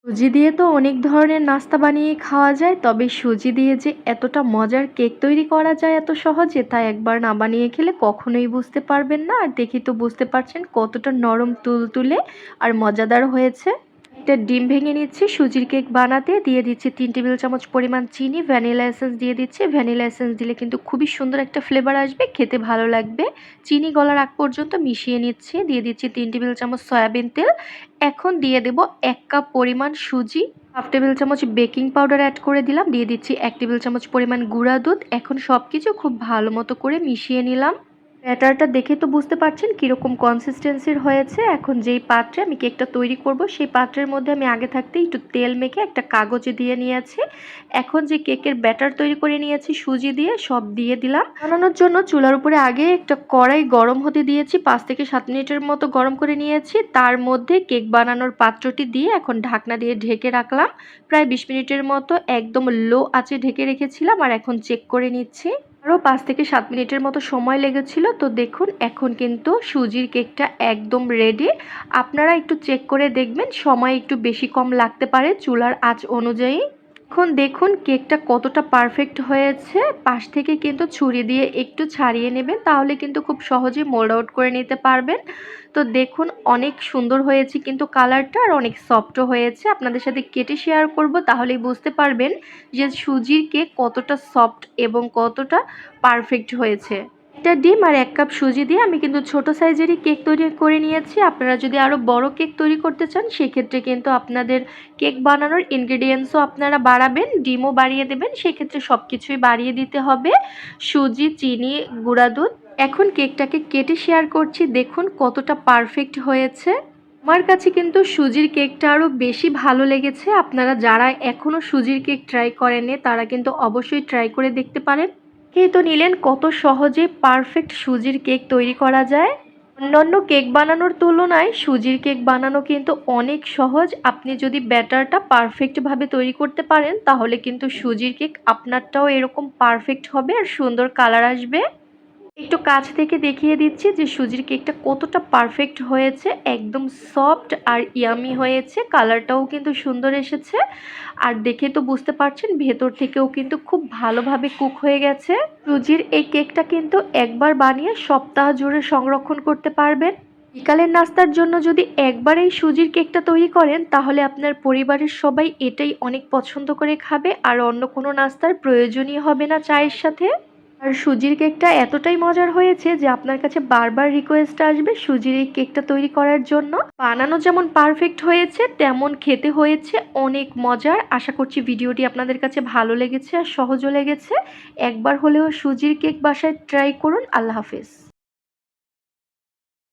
সুজি দিয়ে তো অনেক ধরনের নাস্তা বানিয়ে খাওয়া যায়, তবে সুজি দিয়ে যে এতটা মজার কেক তৈরি করা যায় এত সহজে, তা একবার না বানিয়ে খেলে কখনোই বুঝতে পারবেন না। আর দেখি তো বুঝতে পারছেন কতটা নরম তুলতুলে আর মজাদার হয়েছে। একটা ডিম ভেঙে নিচ্ছি সুজির কেক বানাতে, দিয়ে দিচ্ছি 3 টেবিল চামচ পরিমাণ চিনি, ভ্যানিলা এসেন্স দিয়ে দিচ্ছি। ভ্যানিলা এসেন্স দিলে কিন্তু খুবই সুন্দর একটা ফ্লেভার আসবে, খেতে ভালো লাগবে। চিনি গলার আগ পর্যন্ত মিশিয়ে নিচ্ছি। দিয়ে দিচ্ছি 3 টেবিল চামচ সয়াবিন তেল। এখন দিয়ে দেব 1 কাপ পরিমাণ সুজি, হাফ টেবিল চামচ বেকিং পাউডার অ্যাড করে দিলাম। দিয়ে দিচ্ছি 1 টেবিল চামচ পরিমাণ গুঁড়া দুধ। এখন সবকিছু খুব ভালো মতো করে মিশিয়ে নিলাম। ব্যাটারটা দেখে তো বুঝতে পারছেন কীরকম কনসিস্টেন্সির হয়েছে। এখন যেই পাত্রে আমি কেকটা তৈরি করব, সেই পাত্রের মধ্যে আমি আগে থাকতেই একটু তেল মেখে একটা কাগজে দিয়ে নিয়েছি। এখন যে কেকের ব্যাটার তৈরি করে নিয়েছি সুজি দিয়ে, সব দিয়ে দিলাম। বানানোর জন্য চুলার উপরে আগে একটা কড়াই গরম হতে দিয়েছি, 5 থেকে 7 মিনিটের মতো গরম করে নিয়েছি। তার মধ্যে কেক বানানোর পাত্রটি দিয়ে এখন ঢাকনা দিয়ে ঢেকে রাখলাম। প্রায় 20 মিনিটের মতো একদম লো আঁচে ঢেকে রেখেছিলাম। আর এখন চেক করে নিচ্ছি, আরও 5 থেকে 7 মিনিটের মতো সময় লেগেছিল। তো দেখুন এখন কিন্তু সুজির কেকটা একদম রেডি। আপনারা একটু চেক করে দেখবেন, সময় একটু বেশি কম লাগতে পারে চুলার আঁচ অনুযায়ী। এখন দেখুন কেকটা কতটা পারফেক্ট হয়েছে। পাশ থেকে কিন্তু ছুরি দিয়ে একটু ছাড়িয়ে নেবেন, তাহলে কিন্তু খুব সহজেই মোল্ড আউট করে নিতে পারবেন। তো দেখুন অনেক সুন্দর হয়েছে কিন্তু কালারটা, আর অনেক সফটও হয়েছে। আপনাদের সাথে কেটে শেয়ার করব, তাহলেই বুঝতে পারবেন যে সুজির কেক কতটা সফট এবং কতটা পারফেক্ট হয়েছে। একটা ডিম আর 1 কাপ সুজি দিয়ে আমি কিন্তু ছোট সাইজেরই কেক তৈরি করে নিয়েছি। আপনারা যদি আরও বড় কেক তৈরি করতে চান, সেক্ষেত্রে কিন্তু আপনাদের কেক বানানোর ইনগ্রেডিয়েন্টসও আপনারা বাড়াবেন, ডিমও বাড়িয়ে দেবেন। সেক্ষেত্রে সব কিছুই বাড়িয়ে দিতে হবে, সুজি, চিনি, গুঁড়া দুধ। এখন কেকটাকে কেটে শেয়ার করছি, দেখুন কতটা পারফেক্ট হয়েছে। আমার কাছে কিন্তু সুজির কেকটা আরও বেশি ভালো লেগেছে। আপনারা যারা এখনও সুজির কেক ট্রাই করেননি, তারা কিন্তু অবশ্যই ট্রাই করে দেখতে পারেন। এই তো নিলেন কত সহজে পারফেক্ট সুজির কেক তৈরি করা যায়। অন্যান্য কেক বানানোর তুলনায় সুজির কেক বানানো কিন্তু অনেক সহজ। আপনি যদি ব্যাটারটা পারফেক্টভাবে তৈরি করতে পারেন, তাহলে কিন্তু সুজির কেক আপনারটাও এরকম পারফেক্ট হবে আর সুন্দর কালার আসবে। একটু কাছ থেকে দেখিয়ে দিচ্ছি যে সুজির কেকটা কতটা পারফেক্ট হয়েছে, একদম সফট আর ইয়ামি হয়েছে। কালারটাও কিন্তু সুন্দর এসেছে। আর দেখে তো বুঝতে পারছেন ভেতর থেকেও কিন্তু খুব ভালোভাবে কুক হয়ে গেছে। সুজির এই কেকটা কিন্তু একবার বানিয়ে সপ্তাহ জুড়ে সংরক্ষণ করতে পারবেন। বিকালের নাস্তার জন্য যদি একবার এই সুজির কেকটা তৈরি করেন, তাহলে আপনার পরিবারের সবাই এটাই অনেক পছন্দ করে খাবে, আর অন্য কোনো নাস্তার প্রয়োজনই হবে না চায়ের সাথে। আর সুজির কেকটা এতটাই মজার হয়েছে যে আপনার কাছে বারবার রিকোয়েস্ট আসবে সুজির এই কেকটা তৈরি করার জন্য। বানানো যেমন পারফেক্ট হয়েছে, তেমন খেতে হয়েছে অনেক মজার। আশা করছি ভিডিওটি আপনাদের কাছে ভালো লেগেছে আর সহজও লেগেছে। একবার হলেও সুজির কেক বাসায় ট্রাই করুন। আল্লাহ হাফেজ।